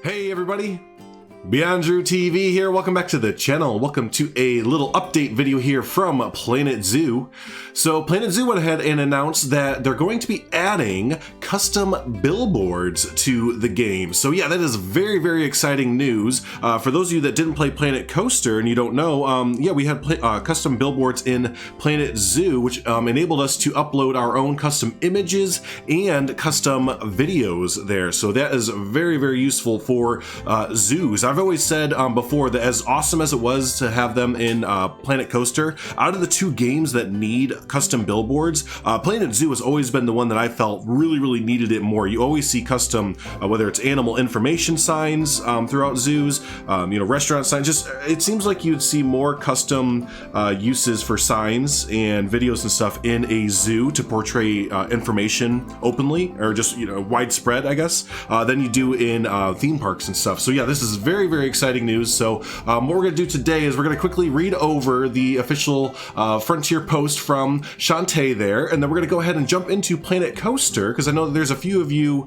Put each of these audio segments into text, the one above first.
Hey everybody, Beyond Drew TV here. Welcome back to the channel. Welcome to a little update video here from Planet Zoo. So Planet Zoo went ahead and announced that they're going to be adding custom billboards to the game. So yeah, that is very, very exciting news. For those of you that didn't play Planet Coaster and you don't know, yeah, we had custom billboards in Planet Zoo, which enabled us to upload our own custom images and custom videos there. So that is very, very useful for zoos. I've always said before that as awesome as it was to have them in Planet Coaster, out of the two games that need custom billboards, Planet Zoo has always been the one that I felt really needed it more. You always see custom, whether it's animal information signs throughout zoos, restaurant signs. Just it seems like you'd see more custom uses for signs and videos and stuff in a zoo to portray information openly or just widespread, I guess, than you do in theme parks and stuff. So yeah, this is very exciting news. So what we're going to do today is we're going to quickly read over the official Frontier post from Shantae there, and then we're going to go ahead and jump into Planet Coaster, because I know that there's a few of you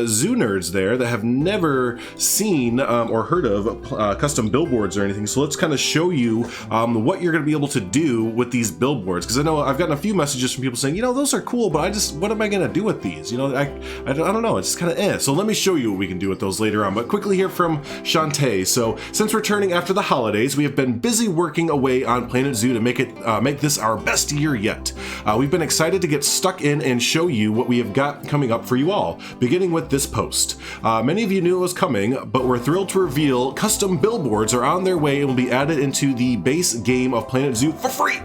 zoo nerds there that have never seen or heard of custom billboards or anything. So let's kind of show you what you're going to be able to do with these billboards, because I know I've gotten a few messages from people saying, those are cool, but what am I going to do with these? I don't know. It's kind of So let me show you what we can do with those later on. But quickly here from Shantae. So since returning after the holidays, we have been busy working away on Planet Zoo to make this our best year yet. We've been excited to get stuck in and show you what we have got coming up for you all, beginning with this post. Many of you knew it was coming, but we're thrilled to reveal custom billboards are on their way and will be added into the base game of Planet Zoo for free.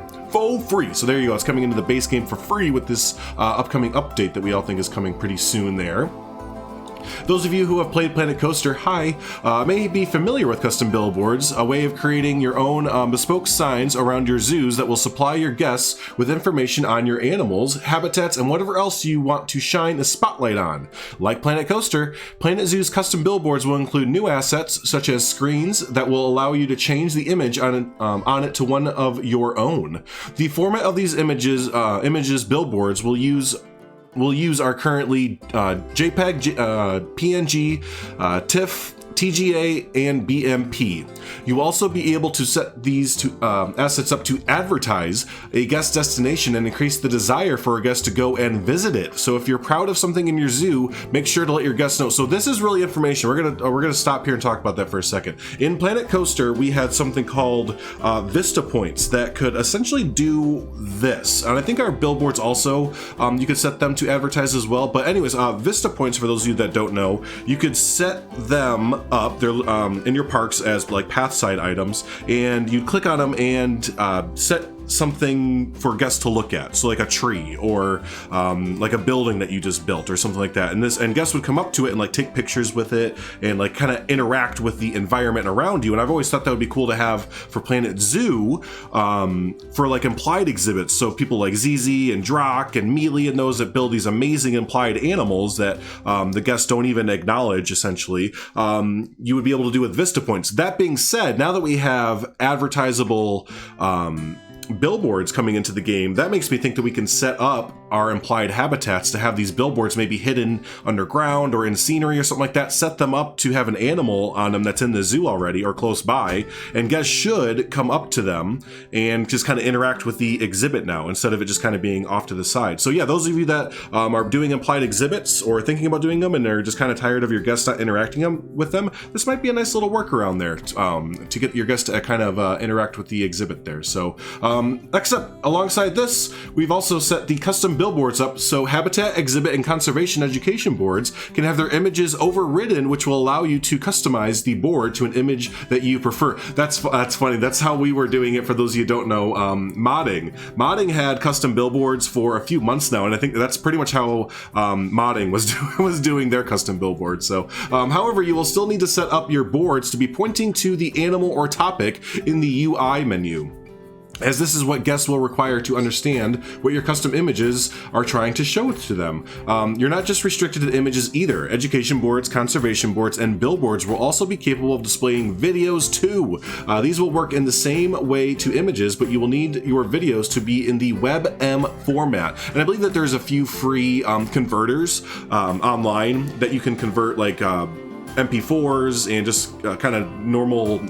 So there you go. It's coming into the base game for free with this upcoming update that we all think is coming pretty soon there. Those of you who have played Planet Coaster, hi, may be familiar with custom billboards, a way of creating your own bespoke signs around your zoos that will supply your guests with information on your animals, habitats, and whatever else you want to shine a spotlight on. Like Planet Coaster, Planet Zoo's custom billboards will include new assets such as screens that will allow you to change the image on it to one of your own. The format of these images billboards will use our currently JPEG, PNG, TIFF, TGA, and BMP. You'll also be able to set these assets up to advertise a guest destination and increase the desire for a guest to go and visit it. So if you're proud of something in your zoo, make sure to let your guests know. So this is really information. We're gonna stop here and talk about that for a second. In Planet Coaster, we had something called Vista Points that could essentially do this. And I think our billboards also, you could set them to advertise as well. But anyways, Vista Points, for those of you that don't know, you could set them up. They're in your parks as like pathside items, and you click on them and set something for guests to look at, so like a tree or like a building that you just built or something like that, and guests would come up to it and like take pictures with it and like kind of interact with the environment around you. And I've always thought that would be cool to have for Planet Zoo for like implied exhibits, so people like ZZ and Drock and Mealy and those that build these amazing implied animals that the guests don't even acknowledge, essentially, you would be able to do with Vista Points. That being said, now that we have advertisable billboards coming into the game, that makes me think that we can set up our implied habitats to have these billboards maybe hidden underground or in scenery or something like that, set them up to have an animal on them that's in the zoo already or close by, and guests should come up to them and just kind of interact with the exhibit now instead of it just kind of being off to the side. So yeah, those of you that are doing implied exhibits or thinking about doing them and are just kind of tired of your guests not interacting with them, this might be a nice little workaround there to get your guests to kind of interact with the exhibit there. So except alongside this, we've also set the custom billboards up so habitat, exhibit, and conservation education boards can have their images overridden, which will allow you to customize the board to an image that you prefer. That's funny. That's how we were doing it. For those of you who don't know, modding had custom billboards for a few months now, and I think that's pretty much how modding was doing their custom billboards. So however, you will still need to set up your boards to be pointing to the animal or topic in the UI menu, as this is what guests will require to understand what your custom images are trying to show to them. You're not just restricted to images either. Education boards, conservation boards, and billboards will also be capable of displaying videos too. These will work in the same way to images, but you will need your videos to be in the WebM format. And I believe that there's a few free converters online that you can convert, like MP4s and just kind of normal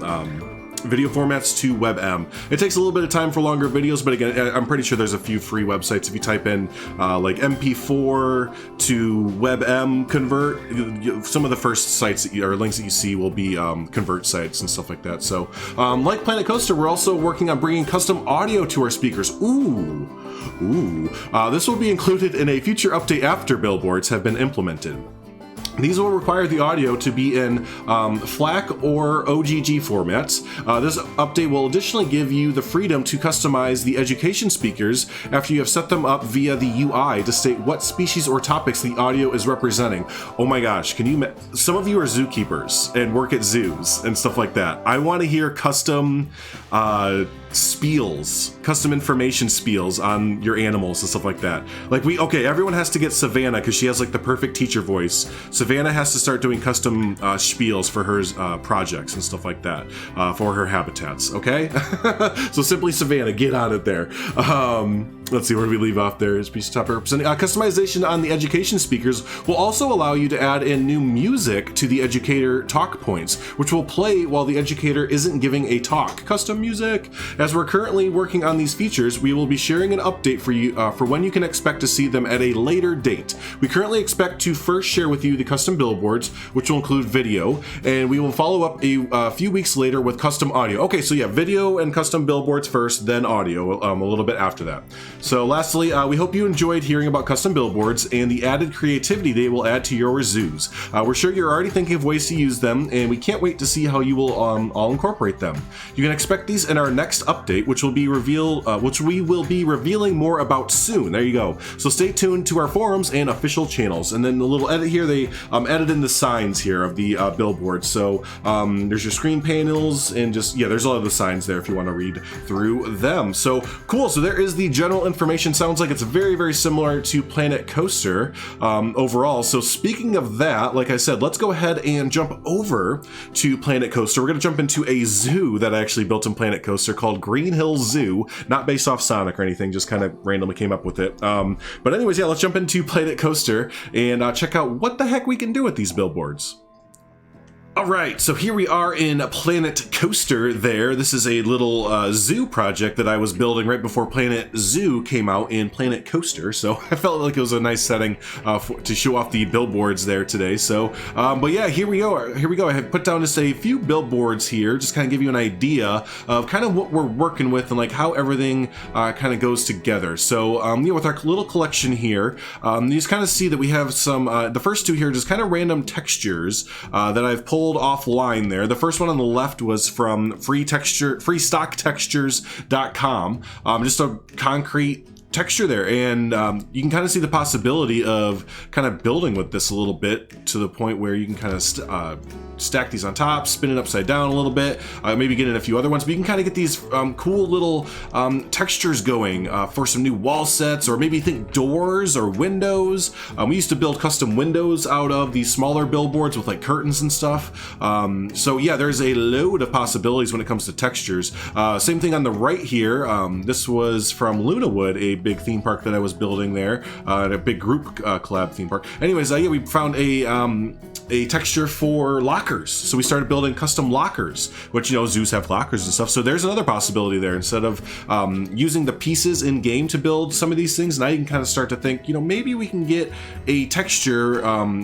video formats to WebM. It takes a little bit of time for longer videos, but again, I'm pretty sure there's a few free websites. If you type in like MP4 to WebM convert, some of the first sites that or links that you see will be convert sites and stuff like that. So like Planet Coaster, we're also working on bringing custom audio to our speakers. This will be included in a future update after Billboards have been implemented. These will require the audio to be in FLAC or OGG formats. This update will additionally give you the freedom to customize the education speakers after you have set them up via the UI to state what species or topics the audio is representing. Oh my gosh, can you? Some of you are zookeepers and work at zoos and stuff like that. I want to hear custom spiels, custom information spiels on your animals and stuff like that. Like everyone has to get Savannah because she has like the perfect teacher voice. Savannah has to start doing custom spiels for her projects and stuff like that for her habitats. Okay, so simply Savannah, get on it there. Let's see, where do we leave off there? Speech top representing customization on the education speakers will also allow you to add in new music to the educator talk points, which will play while the educator isn't giving a talk. Custom music. As we're currently working on these features, we will be sharing an update for you for when you can expect to see them at a later date. We currently expect to first share with you the custom billboards, which will include video, and we will follow up a few weeks later with custom audio. Okay, so yeah, video and custom billboards first, then audio a little bit after that. So lastly, we hope you enjoyed hearing about custom billboards and the added creativity they will add to your zoos. We're sure you're already thinking of ways to use them, and we can't wait to see how you will all incorporate them. You can expect these in our next update, which we will be revealing more about soon. There you go. So stay tuned to our forums and official channels. And then the little edit here, they added in the signs here of the billboards. So there's your screen panels and there's a lot of the signs there if you want to read through them. So cool. So there is the general information. Sounds like it's very, very similar to Planet Coaster overall. So speaking of that, like I said, let's go ahead and jump over to Planet Coaster. We're going to jump into a zoo that I actually built in Planet Coaster called Green Hill Zoo, not based off Sonic or anything, just kind of randomly came up with it. But anyways, yeah, let's jump into Planet Coaster and check out what the heck we can do with these billboards. Alright, so here we are in Planet Coaster there. This is a little zoo project that I was building right before Planet Zoo came out in Planet Coaster, so I felt like it was a nice setting to show off the billboards there today. So, but yeah, here we go. I have put down just a few billboards here, just kind of give you an idea of kind of what we're working with and like how everything kind of goes together. So, with our little collection here, you just kind of see that we have some, the first two here, just kind of random textures that I've pulled offline there. The first one on the left was from freestocktextures.com, just a concrete texture there, and you can kind of see the possibility of kind of building with this a little bit to the point where you can kind of stack these on top, spin it upside down a little bit, maybe get in a few other ones, but you can kind of get these cool little textures going for some new wall sets, or maybe think doors or windows. We used to build custom windows out of these smaller billboards with like curtains and stuff. So yeah, there's a load of possibilities when it comes to textures. Same thing on the right here. This was from Lunawood, a big theme park that I was building there, a big group collab theme park. Anyways, yeah, we found a texture for lockers. So we started building custom lockers, which, zoos have lockers and stuff. So there's another possibility there. Instead of using the pieces in game to build some of these things, now you can kind of start to think, maybe we can get a texture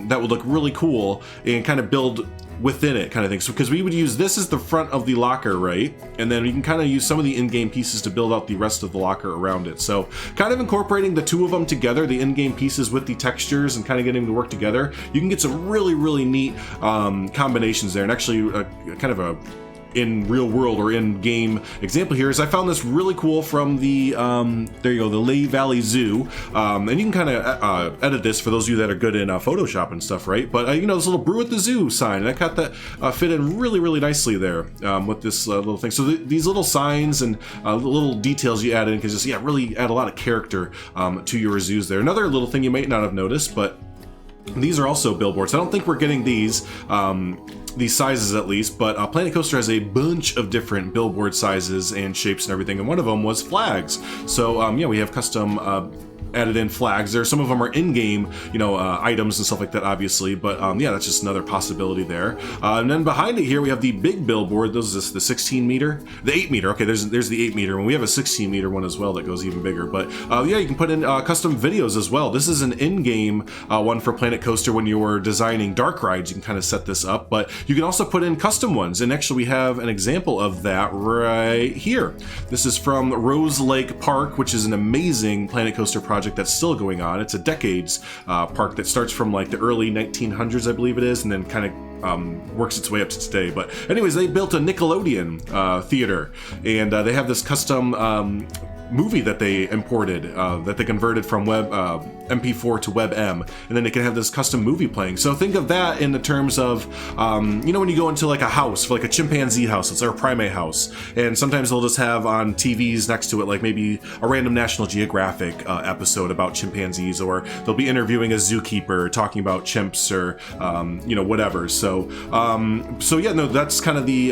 that would look really cool and kind of build within it kind of thing. So because we would use this as the front of the locker, right? And then we can kind of use some of the in-game pieces to build out the rest of the locker around it. So kind of incorporating the two of them together, the in-game pieces with the textures and kind of getting them to work together, you can get some really, really neat combinations there. And actually kind of a in real world or in game example here is I found this really cool from the there you go, the Lehigh Valley Zoo, and you can kind of edit this for those of you that are good in Photoshop and stuff, right? But this little brew at the zoo sign, and I got that fit in really, really nicely there with this little thing. So these little signs and little details you add in can just really add a lot of character to your zoos there. Another little thing you might not have noticed, but these are also billboards. I don't think we're getting these sizes at least, but Planet Coaster has a bunch of different billboard sizes and shapes and everything, and one of them was flags. So we have custom added in flags there. Some of them are in-game, you know, items and stuff like that, obviously, but yeah, that's just another possibility there. And then behind it here, we have the big billboard. This is the 16 meter, the 8 meter. Okay, there's the 8 meter one. We have a 16 meter one as well that goes even bigger, but yeah, you can put in custom videos as well. This is an in-game one for Planet Coaster. When you're designing dark rides, you can kind of set this up, but you can also put in custom ones, and actually we have an example of that right here. This is from Rose Lake Park, which is an amazing Planet Coaster project that's still going on. It's a decades park that starts from like the early 1900s, I believe it is, and then kind of works its way up to today. But anyways, they built a Nickelodeon theater, and they have this custom movie that they imported, that they converted from web MP4 to WebM, and then they can have this custom movie playing. So think of that in the terms of, you know, when you go into like a house, for like a chimpanzee house, it's our primate house, and sometimes they'll just have on TVs next to it, like maybe a random National Geographic episode about chimpanzees, or they'll be interviewing a zookeeper talking about chimps, or you know, whatever. So so yeah, no, that's kind of the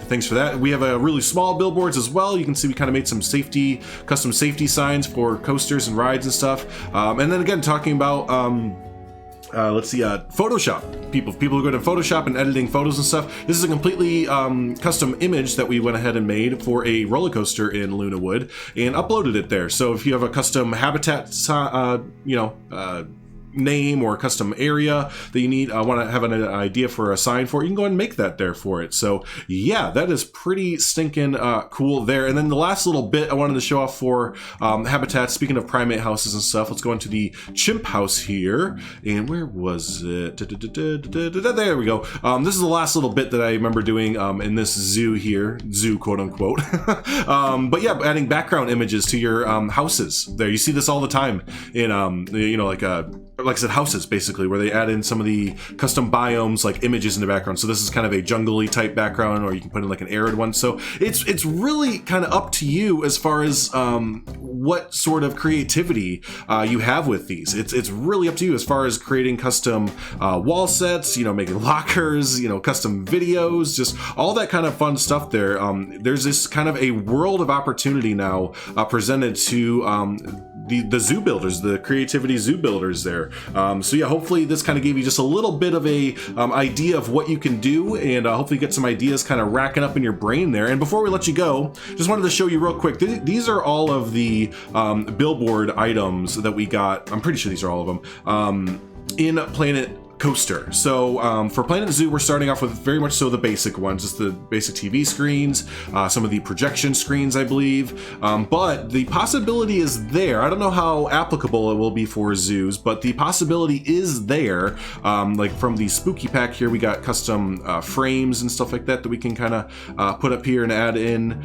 things for that. We have a really small billboards as well. You can see we kind of made some custom safety signs for coasters and rides and stuff. And then again, talking about let's see, Photoshop. People who go to Photoshop and editing photos and stuff. This is a completely custom image that we went ahead and made for a roller coaster in Lunawood and uploaded it there. So if you have a custom habitat, you know, name or custom area that you need, want to have an idea for a sign for, you can go ahead and make that there for it. So yeah, that is pretty stinking cool there. And then the last little bit I wanted to show off for habitat, speaking of primate houses and stuff, let's go into the chimp house here. And where was it? There we go. This is the last little bit that I remember doing in this zoo here, zoo quote unquote. But yeah, adding background images to your houses there. You see this all the time in you know, like I said, houses basically, where they add in some of the custom biomes, like images in the background. So this is kind of a jungly type background, or you can put in like an arid one. So it's really kind of up to you as far as what sort of creativity you have with these. It's really up to you as far as creating custom wall sets, you know, making lockers, you know, custom videos, just all that kind of fun stuff there. There's this kind of a world of opportunity now presented to the zoo builders, the creativity zoo builders there. So yeah, hopefully this kind of gave you just a little bit of a idea of what you can do, and hopefully get some ideas kind of racking up in your brain there. And before we let you go, just wanted to show you real quick, these are all of the billboard items that we got. I'm pretty sure these are all of them in Planet Coaster. So for Planet Zoo, we're starting off with very much so the basic ones, just the basic TV screens, some of the projection screens, I believe, but the possibility is there. I don't know how applicable it will be for zoos, but the possibility is there. Like from the spooky pack here, we got custom frames and stuff like that that we can kind of put up here and add in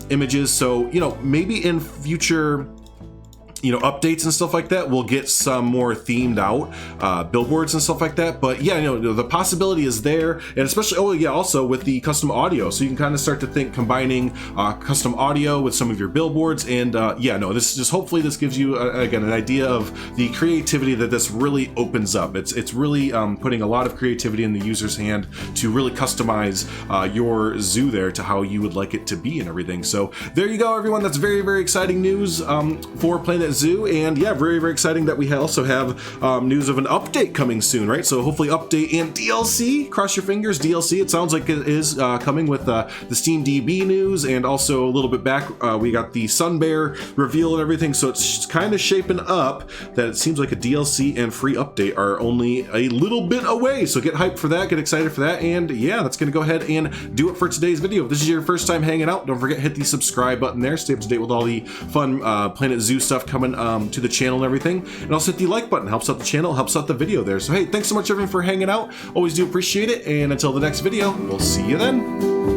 images. So, you know, maybe in future, you know, updates and stuff like that, we'll get some more themed out billboards and stuff like that. But yeah, you know, the possibility is there, and especially, oh yeah, also with the custom audio, so you can kind of start to think combining custom audio with some of your billboards. And yeah, no, this just, hopefully this gives you again an idea of the creativity that this really opens up. It's really putting a lot of creativity in the user's hand to really customize your zoo there to how you would like it to be and everything. So there you go, everyone. That's very, very exciting news for Planet Zoo. And yeah, very, very exciting that we also have news of an update coming soon, right? So hopefully update and DLC, cross your fingers, DLC. It sounds like it is coming with the Steam DB news, and also a little bit back we got the Sun Bear reveal and everything. So it's kind of shaping up that it seems like a DLC and free update are only a little bit away. So get hyped for that, get excited for that. And yeah, that's gonna go ahead and do it for today's video. If this is your first time hanging out, don't forget, hit the subscribe button there, stay up to date with all the fun Planet Zoo stuff coming to the channel and everything. And also hit the like button, helps out the channel, helps out the video there. So hey, thanks so much everyone for hanging out. Always do appreciate it. And until the next video, we'll see you then.